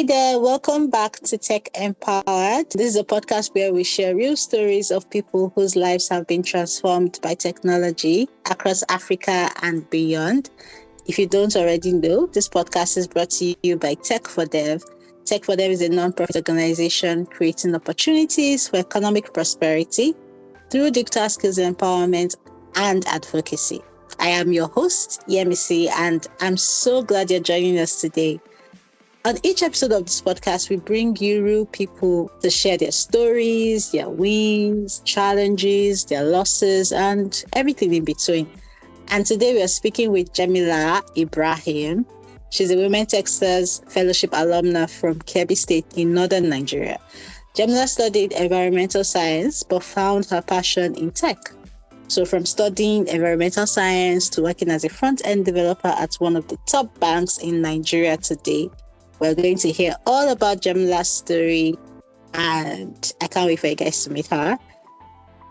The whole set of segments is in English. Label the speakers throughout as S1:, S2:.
S1: Hi there, welcome back to Tech Empowered. This is a podcast where we share real stories of people whose lives have been transformed by technology across Africa and beyond. If you don't already know, this podcast is brought to you by Tech4Dev. Tech4Dev is a non-profit organization creating opportunities for economic prosperity through digital skills empowerment and advocacy. I am your host, Yemisi, and I'm so glad you're joining us today. On each episode of this podcast, we bring you real people to share their stories, their wins, challenges, their losses, and everything in between. And today we are speaking with Jemila Ibrahim. She's a Women Techsters Fellowship alumna from Kebbi State in northern Nigeria. Jemila studied environmental science but found her passion in tech. So from studying environmental science to working as a front-end developer at one of the top banks in Nigeria today, we're going to hear all about Jemila's story, and I can't wait for you guys to meet her.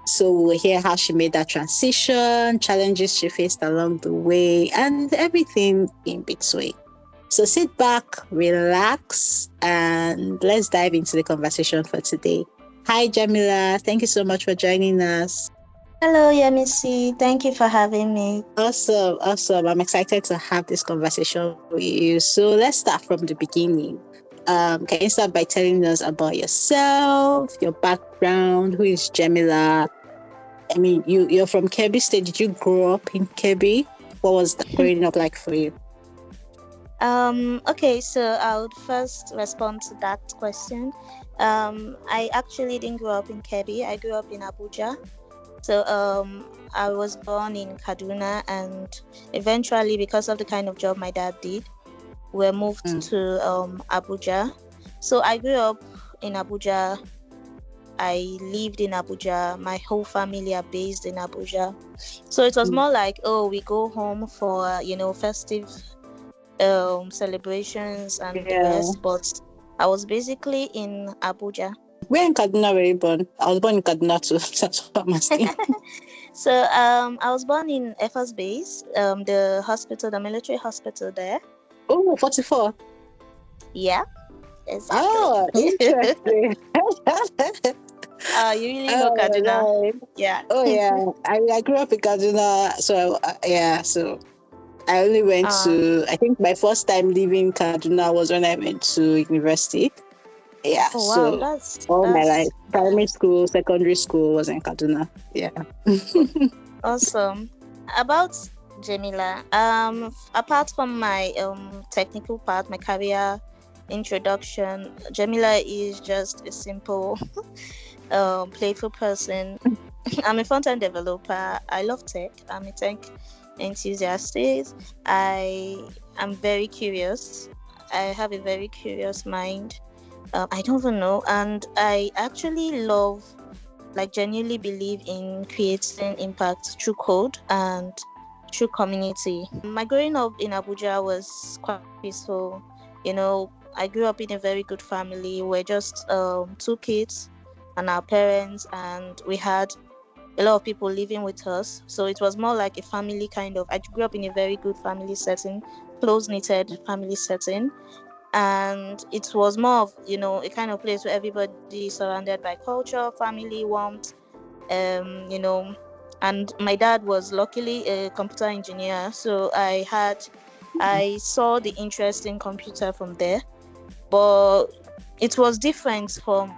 S1: So we'll hear how she made that transition, challenges she faced along the way, and everything in between. So sit back, relax, and let's dive into the conversation for today. Hi, Jemila. Thank you so much for joining us.
S2: Hello, Yemisi. Thank you for having me.
S1: Awesome. I'm excited to have this conversation with you. So let's start from the beginning. Can you start by telling us about yourself, your background? Who is Jemila? I mean, you're from Kebbi State. Did you grow up in Kebbi? What was that growing up like for you?
S2: Okay, so I would first respond to that question. I actually didn't grow up in Kebbi. I grew up in Abuja. So I was born in Kaduna, and eventually, because of the kind of job my dad did, we moved to Abuja. So I grew up in Abuja. I lived in Abuja. My whole family are based in Abuja. So it was more like, we go home for, festive celebrations and the rest. But I was basically in Abuja.
S1: Where in Kaduna were you born? I was born in Kaduna too. That's what I'm asking.
S2: So I was born in Air Force Base, the hospital, the military hospital there.
S1: Oh, 44.
S2: Yeah, exactly.
S1: Oh, interesting.
S2: You really know Kaduna.
S1: Right.
S2: Yeah.
S1: Oh, yeah. I grew up in Kaduna. So, So I only went to, I think my first time leaving Kaduna was when I went to university. Yeah,
S2: oh, wow,
S1: so
S2: that's
S1: my life, primary school, secondary school was in Kaduna. Yeah.
S2: Awesome. About Jemila, apart from my technical part, my career introduction, Jemila is just a simple, playful person. I'm a front-end developer. I love tech. I'm a tech enthusiast. I am very curious. I have a very curious mind. I don't even know, and I actually genuinely believe in creating impact through code and through community. My growing up in Abuja was quite peaceful. I grew up in a very good family. We're just 2 kids and our parents, and we had a lot of people living with us. So it was more like a family kind of. I grew up in a very good family setting, close-knitted family setting. And it was more of, a kind of place where everybody is surrounded by culture, family, warmth, and my dad was luckily a computer engineer. So I saw the interest in computer from there, but it was different from,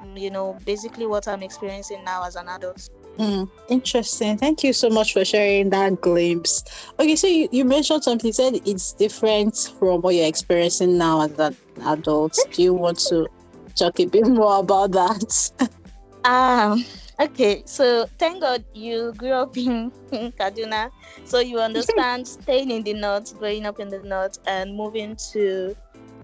S2: basically what I'm experiencing now as an adult.
S1: Interesting. Thank you so much for sharing that glimpse. Okay, so you mentioned something. You said it's different from what you're experiencing now as an adult. Do you want to talk a bit more about that?
S2: Okay. So thank God you grew up in Kaduna, so you understand staying in the north, growing up in the north, and moving to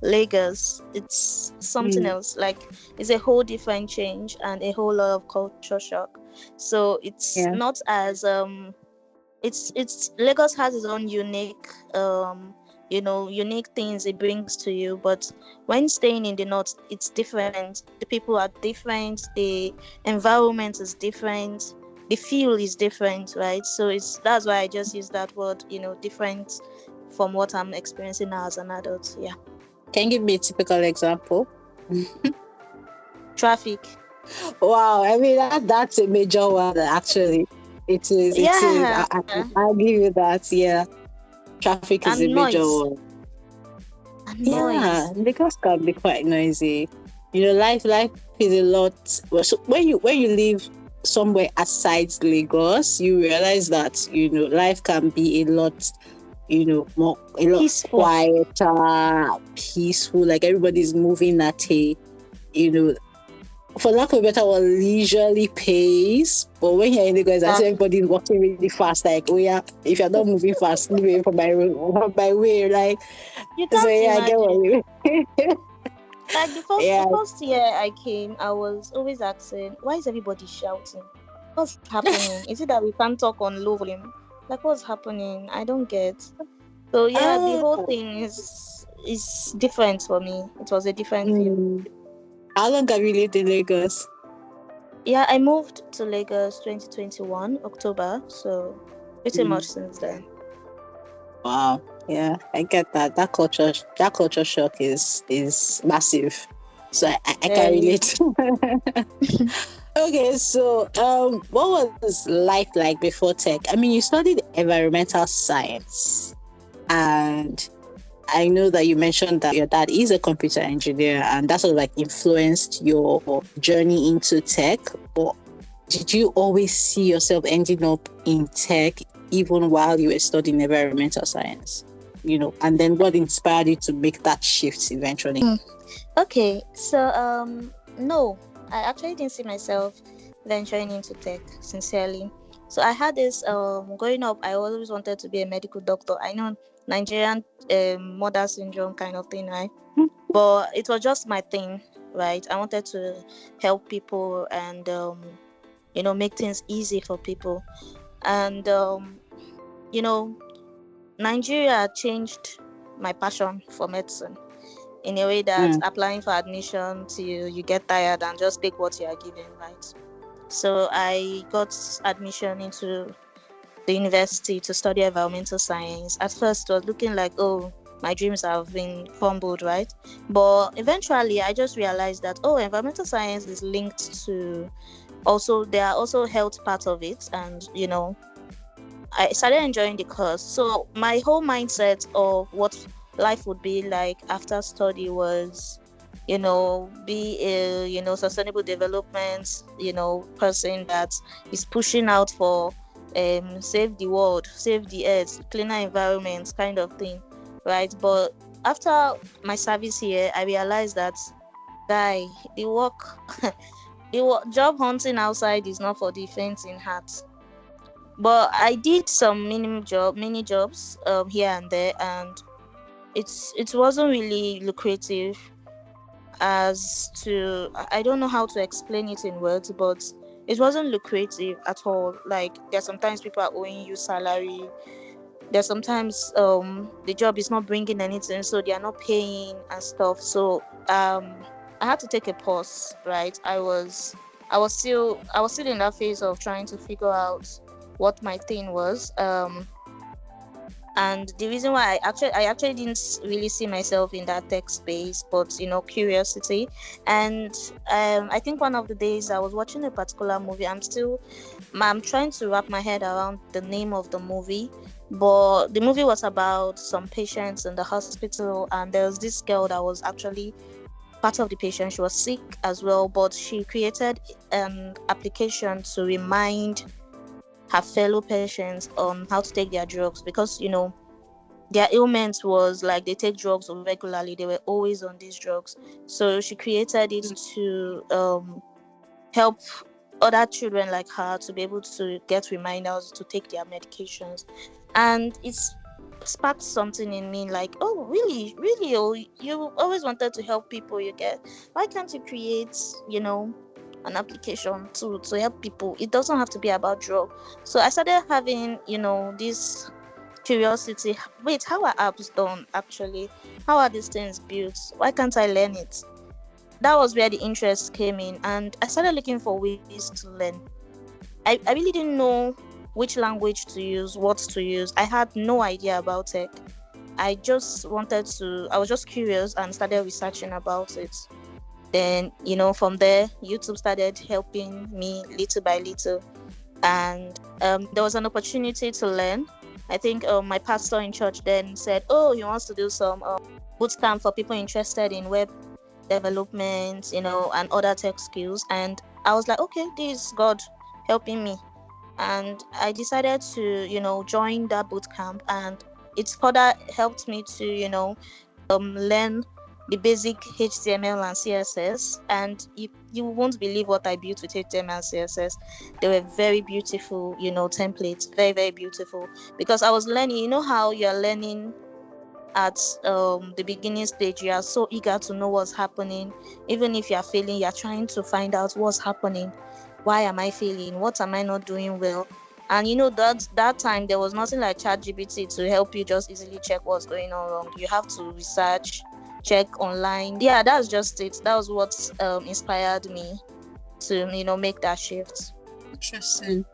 S2: Lagos. It's something else. Like, it's a whole different change and a whole lot of culture shock. So it's not as it's Lagos has its own unique unique things it brings to you, but when staying in the north, it's different. The people are different, the environment is different, the feel is different, right? So that's why I just use that word, different from what I'm experiencing now as an adult. Yeah.
S1: Can you give me a typical example?
S2: Traffic.
S1: Wow, I mean that's a major one actually. It is. It is.
S2: Yeah.
S1: I'll give you that. Yeah, traffic is a
S2: And
S1: major
S2: noise.
S1: one.
S2: And
S1: Yeah,
S2: noise.
S1: Lagos can be quite noisy. Life is a lot. Well, so when you live somewhere aside Lagos, you realize that life can be a lot, more a lot
S2: Peaceful.
S1: quieter, peaceful. Like everybody's moving at a, you know, for lack of a better word, leisurely pace. But when you're in Lagos, I see
S2: Exactly.
S1: everybody's walking really fast. Like, oh yeah, if you're not moving fast, leave me for my way. Like,
S2: You
S1: so
S2: can't
S1: yeah, I get what
S2: imagine.
S1: you.
S2: Like
S1: Yeah.
S2: the first year I came, I was always asking, why is everybody shouting? What's happening? Is it that we can't talk on low volume? Like what's happening? I don't get. So yeah, the
S1: Ah,
S2: whole thing is different for me. It was a different feel.
S1: mm. How long have you lived in Lagos?
S2: Yeah, I moved to Lagos 2021 October, so pretty much
S1: Mm.
S2: since then.
S1: Wow. Yeah, I get that. That culture shock is massive. So I can
S2: Very.
S1: relate. Okay, so what was life like before tech? I mean, you studied environmental science, and I know that you mentioned that your dad is a computer engineer, and that sort of like influenced your journey into tech. But did you always see yourself ending up in tech even while you were studying environmental science? And then what inspired you to make that shift eventually?
S2: Okay, so no, I actually didn't see myself venturing into tech, sincerely. So I had this growing up, I always wanted to be a medical doctor. I know Nigerian mother syndrome kind of thing, right? But it was just my thing, right? I wanted to help people and make things easy for people. And Nigeria changed my passion for medicine in a way that
S1: Mm.
S2: applying for admission till you get tired and just take what you are given, right? So I got admission into the university to study environmental science. At first, it was looking like, oh, my dreams have been fumbled, right? But eventually, I just realized that, oh, environmental science is linked to there are also health parts of it. And, I started enjoying the course. So my whole mindset of what life would be like after study was, be a, sustainable development, person that is pushing out for save the world, save the earth, cleaner environment kind of thing, right? But after my service here, I realized that guy, the work, job hunting outside is not for the faint in heart. But I did some mini jobs here and there, and it wasn't really lucrative. As to, I don't know how to explain it in words, but it wasn't lucrative at all. Like there's sometimes people are owing you salary. There's sometimes the job is not bringing anything, so they are not paying and stuff. So I had to take a pause. Right, I was still in that phase of trying to figure out what my thing was. And the reason why I actually didn't really see myself in that tech space, but curiosity. And I think one of the days I was watching a particular movie. I'm trying to wrap my head around the name of the movie, but the movie was about some patients in the hospital, and there was this girl that was actually part of the patient. She was sick as well, but she created an application to remind her fellow patients on how to take their drugs, because their ailment was like they take drugs regularly. They were always on these drugs. So she created it to help other children like her to be able to get reminders to take their medications. And it's sparked something in me, like, oh, really, really, oh, you always wanted to help people. Why can't you create an application to help people? It doesn't have to be about drug. So I started having this curiosity. Wait, how are apps done actually? How are these things built? Why can't I learn it? That was where the interest came in, and I started looking for ways to learn. I really didn't know which language to use, what to use. I had no idea about tech. I was just curious and started researching about it. Then, from there, YouTube started helping me little by little. And there was an opportunity to learn. I think my pastor in church then said, oh, he wants to do some boot camp for people interested in web development, and other tech skills. And I was like, okay, this is God helping me. And I decided to, join that boot camp. And it further helped me to, learn the basic HTML and CSS. And you won't believe what I built with HTML and CSS. They were very beautiful, templates, very, very beautiful. Because I was learning, how you're learning at the beginning stage, you are so eager to know what's happening. Even if you're failing, you're trying to find out what's happening. Why am I failing? What am I not doing well? And that time there was nothing like ChatGPT to help you just easily check what's going on wrong. You have to research, check online. Yeah, that's just it. That was what inspired me to make that shift.
S1: Interesting.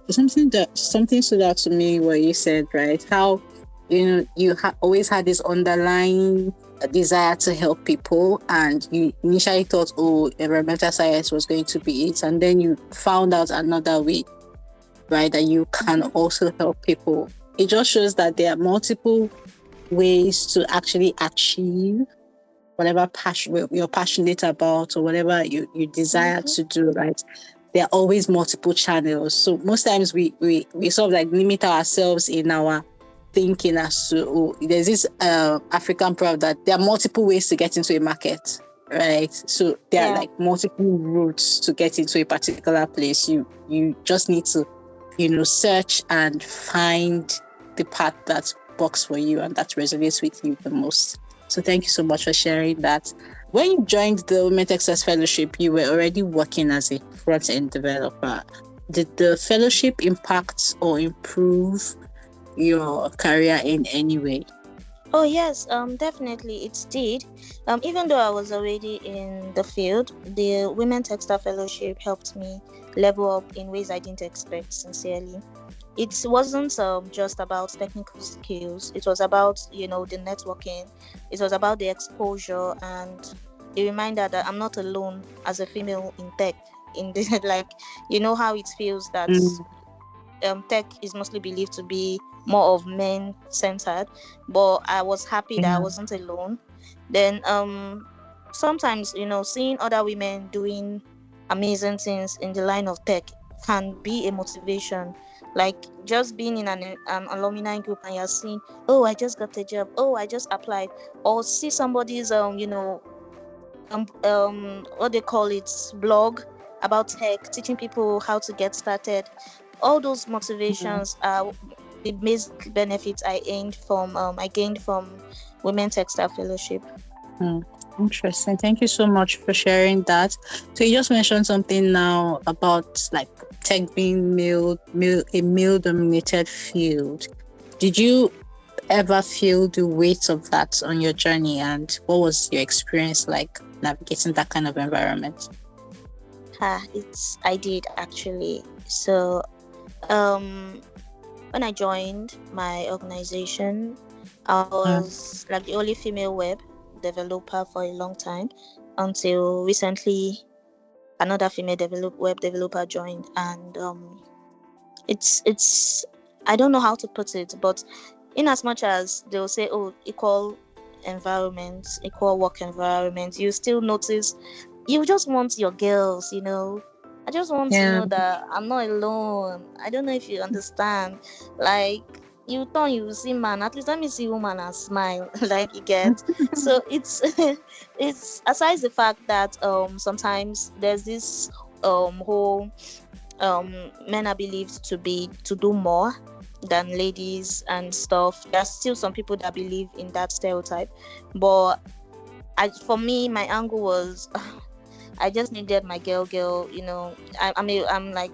S1: Something stood out to me what you said, right? How you always had this underlying desire to help people, and you initially thought, oh, environmental science was going to be it, and then you found out another way, right, that you can also help people. It just shows that there are multiple ways to actually achieve whatever passion you're passionate about, or whatever you desire to do, right? There are always multiple channels. So most times we sort of like limit ourselves in our thinking as to, there's this African proverb that there are multiple ways to get into a market, right? So there are like multiple routes to get into a particular place. You just need to, search and find the path that works for you and that resonates with you the most. So thank you so much for sharing that. When you joined the Women Techsters Fellowship, you were already working as a front-end developer. Did the fellowship impact or improve your career in any way?
S2: Oh yes, definitely it did. Even though I was already in the field, the Women Techsters Fellowship helped me level up in ways I didn't expect, sincerely. It wasn't just about technical skills. It was about, the networking. It was about the exposure and the reminder that I'm not alone as a female in tech. In this, like, how it feels that tech is mostly believed to be more of men-centered, but I was happy that I wasn't alone. Then sometimes, seeing other women doing amazing things in the line of tech can be a motivation. Like just being in an alumni group and you're seeing, oh, I just got a job, oh, I just applied, or see somebody's what they call it, blog about tech, teaching people how to get started. All those motivations are the basic benefits I gained from Women Techsters Fellowship.
S1: Interesting. Thank you so much for sharing that. So you just mentioned something now about like tech being a male-dominated field. Did you ever feel the weight of that on your journey, and what was your experience like navigating that kind of environment?
S2: I did actually. So when I joined my organization, I was like the only female web developer for a long time, until recently another female web developer joined. And it's I don't know how to put it, but in as much as they'll say, oh, equal environment, equal work environment, you still notice, you just want your girls, I just want to know that I'm not alone. I don't know if you understand. Like, you thought you see man, at least let me see woman and smile. Like, you get. So it's aside the fact that sometimes there's this whole men are believed to do more than ladies and stuff. There's still some people that believe in that stereotype, but for me, my angle was I just needed my girl. I'm like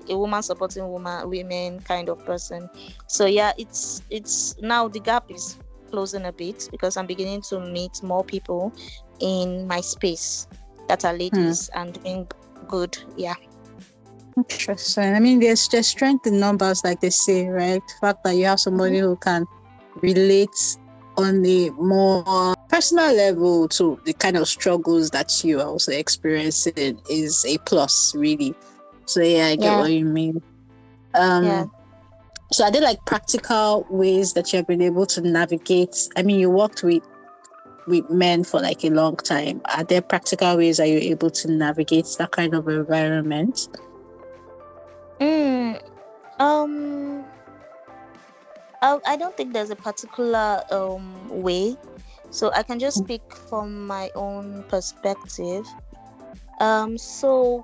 S2: a woman supporting women kind of person. So yeah, it's now the gap is closing a bit because I'm beginning to meet more people in my space that are ladies and doing good. Yeah.
S1: Interesting. I mean, there's strength in numbers, like they say, right? The fact that you have somebody who can relate on a more personal level to the kind of struggles that you are also experiencing is a plus, really. So yeah, I get
S2: Yeah,
S1: what you mean.
S2: yeah.
S1: So are there like practical ways that you've been able to navigate? I mean, you worked with men for like a long time. Are there practical ways are you able to navigate that kind of environment?
S2: Mm, um, I don't think there's a particular way, so I can just speak from my own perspective. So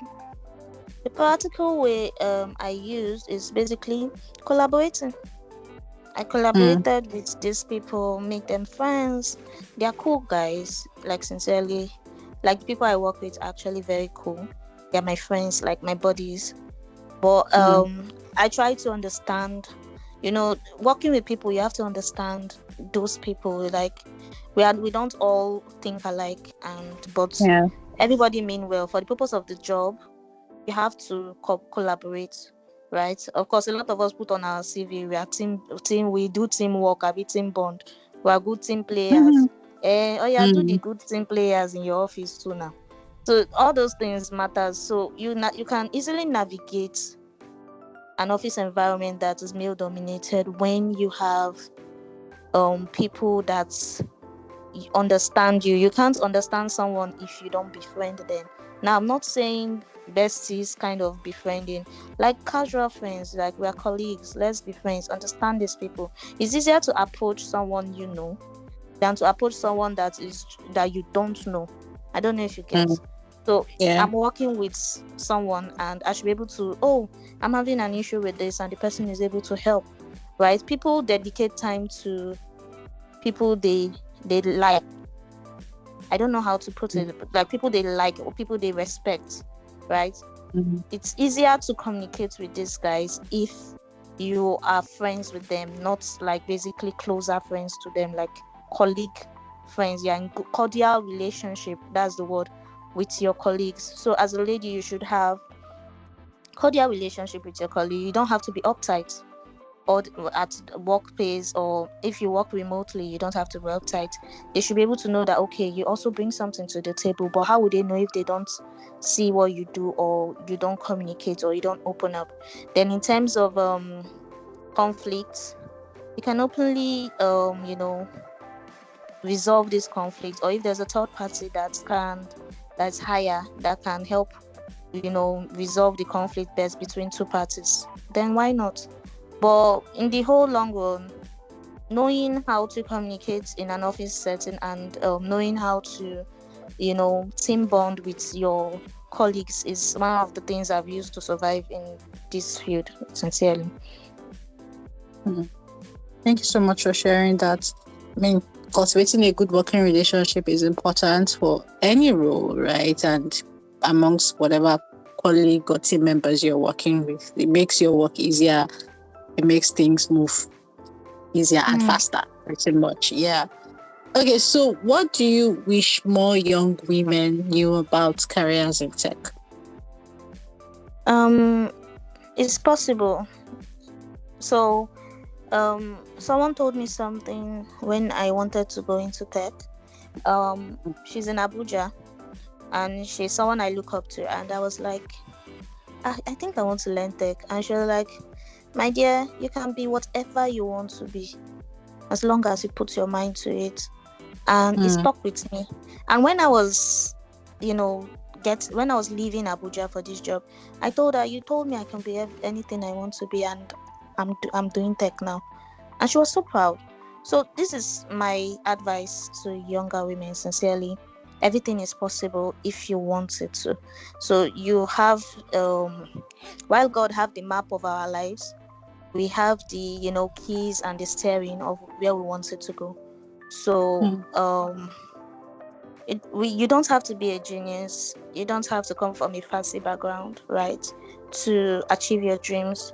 S2: the practical way I used is basically collaborating. I
S1: Mm,
S2: collaborated with these people, make them friends. They are cool guys, like sincerely. Like the people I work with are actually very cool. They're my friends, like my buddies. But
S1: mm,
S2: I try to understand, working with people, you have to understand those people. Like we don't all think alike, but
S1: yeah.
S2: everybody mean well. For the purpose of the job, you have to collaborate, right? Of course, a lot of us put on our CV, we are team, we do teamwork, I be team bond, we are good team
S1: Mhm,
S2: players. Oh yeah, do the
S1: mm,
S2: good team players in your office too now. So all those things matters. So you can easily navigate an office environment that is male dominated when you have people that understand you. You can't understand someone if you don't befriend them. Now, I'm not saying besties kind of befriending, like casual friends, like we're colleagues, let's be friends, understand these people. It's easier to approach someone you know than to approach someone that you don't know. I don't know if you get.
S1: mm,
S2: So
S1: yeah.
S2: I'm working with someone and I should be able to, oh, I'm having an issue with this, and the person is able to help. Right? People dedicate time to people they like. I don't know how to put
S1: Mm,
S2: it, but like people they like or people they respect, right?
S1: mm,
S2: It's easier to communicate with these guys if you are friends with them, not like basically closer friends to them, like colleague friends. You're in cordial relationship, that's the word, with your colleagues. So as a lady, you should have cordial relationship with your colleague. You don't have to be uptight or at the workplace, or if you work remotely, you don't have to be uptight. They should be able to know that, okay, you also bring something to the table. But how would they know if they don't see what you do, or you don't communicate, or you don't open up? Then in terms of conflicts, you can openly resolve this conflict, or if there's a third party that's higher, that can help resolve the conflict best between two parties, then why not? But in the whole long run, knowing how to communicate in an office setting, and knowing how to team bond with your colleagues is one of the things I've used to survive in this field, sincerely.
S1: mm. Thank you so much for sharing that. I mean, cultivating a good working relationship is important for any role, right? And amongst whatever colleague or team members you're working with, it makes your work easier. It makes things move easier and
S2: Mm.
S1: faster, pretty much. Yeah. Okay, so what do you wish more young women knew about careers in tech?
S2: um it's possible. So someone told me something when I wanted to go into tech. She's in Abuja, and she's someone I look up to, and I was like, I think I want to learn tech. And she was like, my dear, you can be whatever you want to be as long as you put your mind to it. And it
S1: Mm,
S2: stuck with me. And when I was when I was leaving Abuja for this job, I told her, you told me I can be anything I want to be, and I'm doing tech now. And she was so proud. So this is my advice to younger women, sincerely. Everything is possible if you want it to. So you have while God have the map of our lives, we have the keys and the steering of where we want it to go. So
S1: mm,
S2: you don't have to be a genius, you don't have to come from a fancy background, right, to achieve your dreams.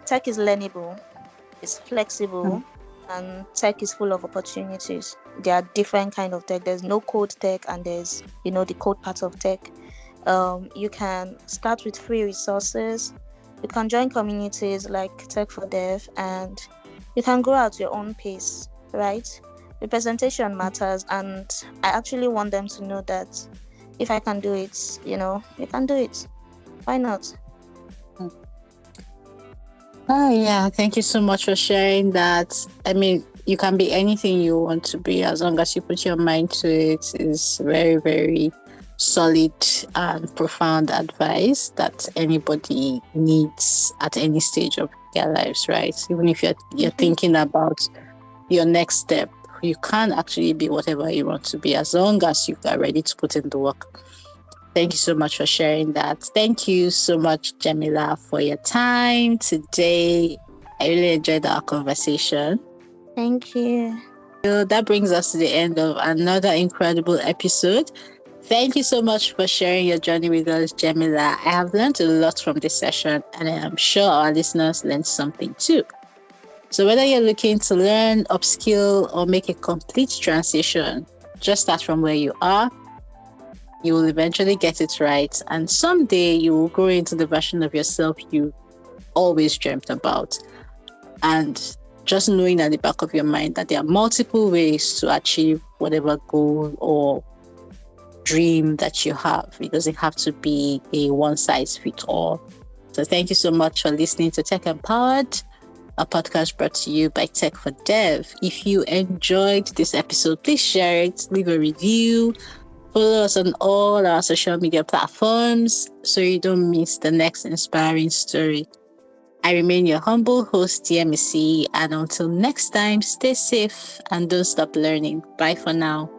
S2: Tech is learnable, it's flexible,
S1: mm,
S2: and tech is full of opportunities. There are different kind of tech. There's no code tech, and there's the code part of tech. You can start with free resources. You can join communities like Tech4Dev, and you can grow at your own pace, right? representation matters, and I actually want them to know that if I can do it, you can do it. Why not?
S1: Oh, yeah. Thank you so much for sharing that. I mean, you can be anything you want to be as long as you put your mind to it. Is very, very solid and profound advice that anybody needs at any stage of their lives, right? Even if you're thinking about your next step, you can actually be whatever you want to be as long as you are ready to put in the work. Thank you so much for sharing that. Thank you so much, Jemila, for your time today. I really enjoyed our conversation.
S2: Thank you.
S1: So that brings us to the end of another incredible episode. Thank you so much for sharing your journey with us, Jemila. I have learned a lot from this session, and I am sure our listeners learned something too. So whether you're looking to learn, upskill, or make a complete transition, just start from where you are. You will eventually get it right, and someday you will grow into the version of yourself you always dreamt about. And just knowing at the back of your mind that there are multiple ways to achieve whatever goal or dream that you have. It doesn't have to be a one-size-fits-all. So thank you so much for listening to Tech Empowered, a podcast brought to you by Tech4Dev. If you enjoyed this episode, please share it, leave a review, follow us on all our social media platforms so you don't miss the next inspiring story. I remain your humble host, TMC, and until next time, stay safe and don't stop learning. Bye for now.